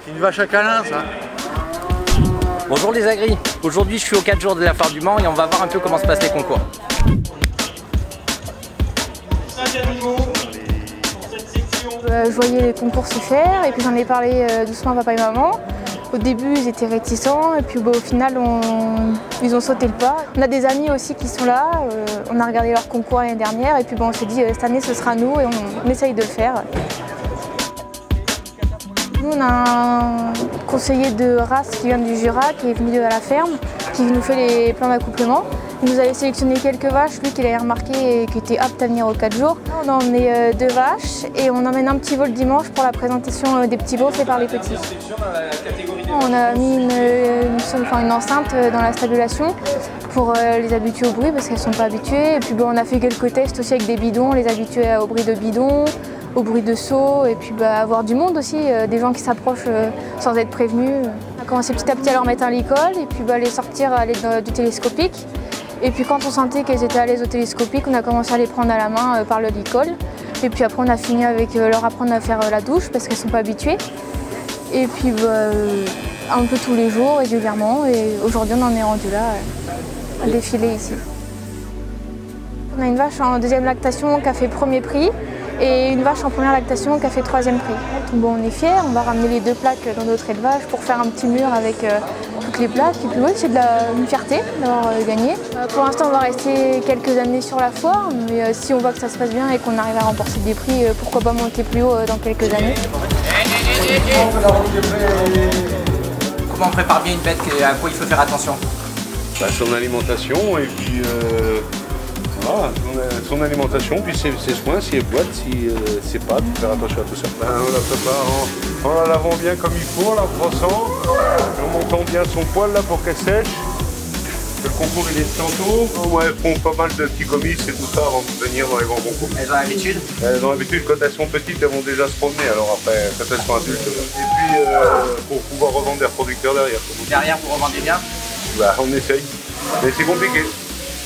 C'est une vache à câlin, ça. Bonjour les agris, aujourd'hui je suis aux 4 jours de la foire du Mans et on va voir un peu comment se passent les concours. 5 animaux pour cette section. Je voyais les concours se faire et puis j'en ai parlé doucement à papa et maman. Au début ils étaient réticents et puis au final ils ont sauté le pas. On a des amis aussi qui sont là, on a regardé leur concours l'année dernière et puis on s'est dit cette année ce sera nous et on essaye de le faire. Nous on a un conseiller de race qui vient du Jura, qui est venu à la ferme, qui nous fait les plans d'accouplement. Il nous avait sélectionné quelques vaches, lui qui l'avait remarqué et qui était apte à venir aux 4 jours. On a emmené 2 vaches et on emmène un petit vol dimanche pour la présentation des petits veaux faits par les petits. On a mis une enceinte dans la stabulation pour les habituer au bruit parce qu'elles ne sont pas habituées. Et puis on a fait quelques tests aussi avec des bidons, les habituer au bruit de bidon, au bruit de seau et puis avoir du monde aussi, des gens qui s'approchent sans être prévenus. On a commencé petit à petit à leur mettre un licol et puis les sortir à l'aide du télescopique. Et puis quand on sentait qu'elles étaient à l'aise au télescopique, on a commencé à les prendre à la main par le licol. Et puis après on a fini avec leur apprendre à faire la douche parce qu'elles ne sont pas habituées. Et puis un peu tous les jours, régulièrement. Et aujourd'hui on en est rendu là à défiler ici. On a une vache en deuxième lactation qui a fait premier prix et une vache en première lactation qui a fait troisième prix. Donc bon, on est fiers, on va ramener les 2 plaques dans notre élevage pour faire un petit mur avec toutes les plaques. Et puis oui, c'est une fierté d'avoir gagné. Pour l'instant, on va rester quelques années sur la foire, mais si on voit que ça se passe bien et qu'on arrive à remporter des prix, pourquoi pas monter plus haut dans quelques années. Comment on prépare bien une bête, à quoi il faut faire attention? Son alimentation et puis voilà, son alimentation, puis ses soins, si elle boite, si c'est pas, faire attention à tout ça. On la prépare en la lavant bien comme il faut, en la brossant, en montant bien son poil là pour qu'elle sèche. Le concours il est tantôt, elles font pas mal de petits comices et tout ça avant de venir dans les grands concours. Elles ont l'habitude? Elles ont l'habitude, quand elles sont petites, elles vont déjà se promener, alors après, quand elles sont adultes. Et puis, pour pouvoir revendre des reproducteurs derrière. Derrière, vous revendez bien? Bah, on essaye, mais c'est compliqué.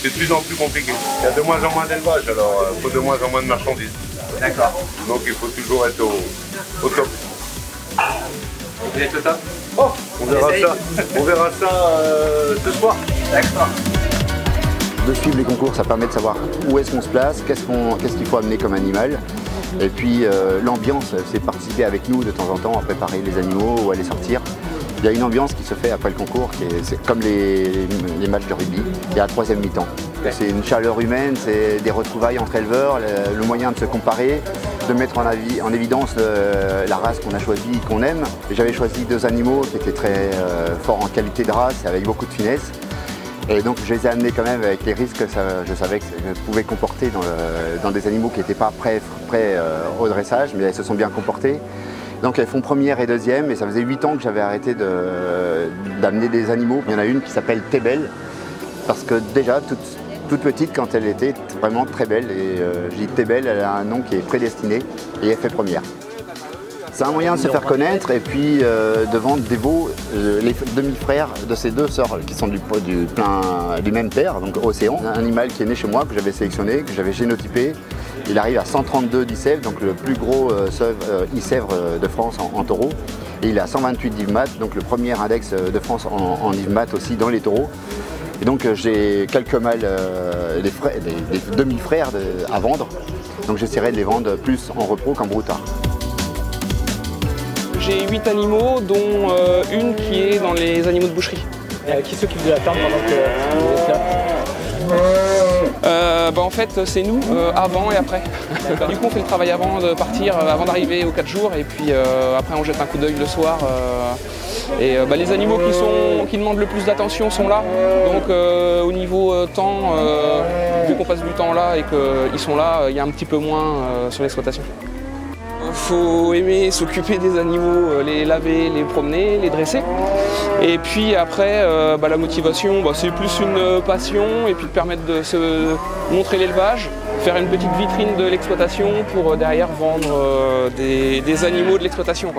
C'est de plus en plus compliqué. Il y a de moins en moins d'élevage, alors il faut de moins en moins de marchandises. D'accord. Donc il faut toujours être au top. Vous êtes au top? Oh, on verra ça ce soir. D'accord. De suivre les concours, ça permet de savoir où est-ce qu'on se place, qu'est-ce qu'il faut amener comme animal. Et puis l'ambiance, c'est de participer avec nous de temps en temps à préparer les animaux ou à les sortir. Il y a une ambiance qui se fait après le concours, c'est comme les matchs de rugby, il y a la 3e mi-temps. C'est une chaleur humaine, c'est des retrouvailles entre éleveurs, le moyen de se comparer, de mettre en évidence la race qu'on a choisie, qu'on aime. J'avais choisi 2 animaux qui étaient très forts en qualité de race et avec beaucoup de finesse. Et donc je les ai amenés quand même avec les risques que je savais que je pouvais comporter dans des animaux qui n'étaient pas prêts au dressage, mais elles se sont bien comportées. Donc elles font première et deuxième et ça faisait 8 ans que j'avais arrêté d'amener des animaux. Il y en a une qui s'appelle Tébelle parce que déjà toute petite quand elle était vraiment très belle et je dis Tébelle, elle a un nom qui est prédestiné et elle fait première. C'est un moyen de se faire connaître et puis de vendre des veaux, les demi-frères de ces 2 sœurs qui sont du même père, donc Océan. Un animal qui est né chez moi, que j'avais sélectionné, que j'avais génotypé. Il arrive à 132 d'Icèvre, donc le plus gros Icèvre de France en taureau. Et il a 128 d'Yvemat, donc le premier index de France en Yvemat aussi dans les taureaux. Et donc j'ai quelques mâles, des demi-frères à vendre. Donc j'essaierai de les vendre plus en repro qu'en broutard. J'ai 8 animaux, dont une qui est dans les animaux de boucherie. Qui s'occupe de la ferme pendant que vous êtes là? En fait, c'est nous, avant et après. Du coup, on fait le travail avant de partir, avant d'arriver aux 4 jours, et puis après, on jette un coup d'œil le soir. Les animaux qui demandent le plus d'attention sont là. Donc, au niveau temps, vu qu'on passe du temps là et qu'ils sont là, il y a un petit peu moins sur l'exploitation. Il faut aimer s'occuper des animaux, les laver, les promener, les dresser. Et puis après, la motivation, c'est plus une passion et puis de permettre de se montrer l'élevage, faire une petite vitrine de l'exploitation pour derrière vendre des animaux de l'exploitation.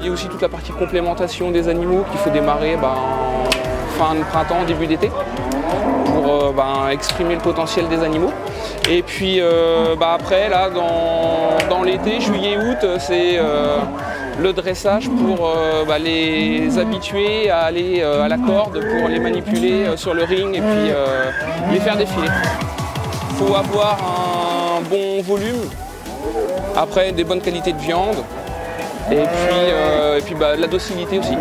Il y a aussi toute la partie complémentation des animaux qu'il faut démarrer en fin de printemps, début d'été, pour exprimer le potentiel des animaux. Et puis après, là, dans l'été, juillet, août, c'est le dressage pour les habituer à aller à la corde, pour les manipuler sur le ring et puis les faire défiler. Il faut avoir un bon volume, après des bonnes qualités de viande et puis de la docilité aussi.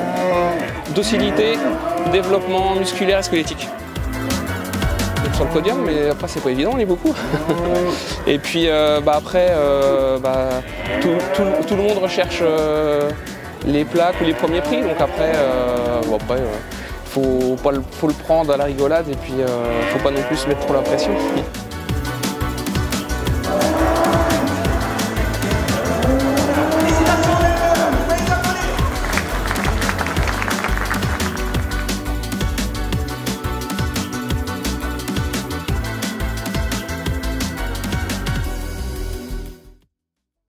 Docilité, développement musculaire et squelettique. Sur le podium, mais après c'est pas évident, on est beaucoup. Et puis après, tout le monde recherche les plaques ou les premiers prix, donc après, faut le prendre à la rigolade et puis faut pas non plus se mettre trop la pression.